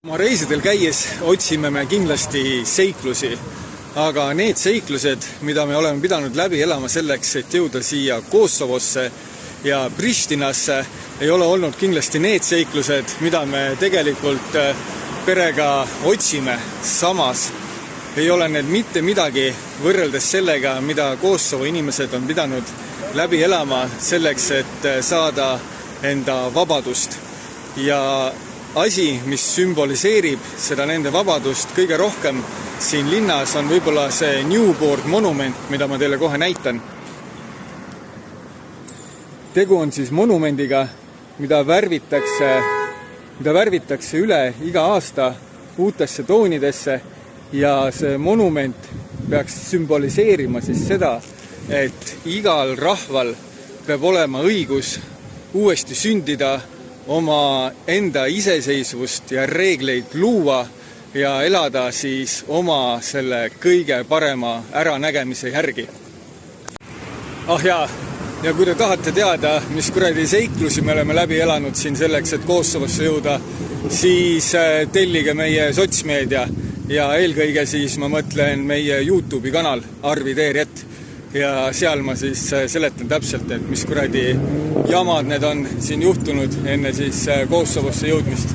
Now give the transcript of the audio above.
Oma reisidel käies otsime me kindlasti seiklusi, aga need seiklused, mida me oleme pidanud läbi elama selleks, et jõuda siia Kosovosse ja Pristinasse, ei ole olnud kindlasti need seiklused, mida me tegelikult perega otsime. Samas ei ole need mitte midagi võrreldes sellega, mida Kosovo inimesed on pidanud läbi elama selleks, et saada enda vabadust. Ja asi, mis sümboliseerib seda nende vabadust kõige rohkem siin linnas, on võib-olla see Newport monument, mida ma teile kohe näitan. Tegu on siis monumendiga, mida värvitakse üle iga aasta uutesse toonidesse ja see monument peaks sümboliseerima siis seda, et igal rahval peab olema õigus uuesti sündida, oma enda iseseisvust ja reegleid luua ja elada siis oma selle kõige parema äranägemise järgi. Ja kui te tahate teada, mis kuradi seiklusi me oleme läbi elanud siin selleks, et Kosovosse jõuda, siis tellige meie sotsmeedia ja eelkõige siis ma mõtlen meie YouTube'i kanal Arvi Teeriet. Ja seal ma siis seletan täpselt, et mis kuradi jamad need on siin juhtunud enne siis Kosovosse jõudmist.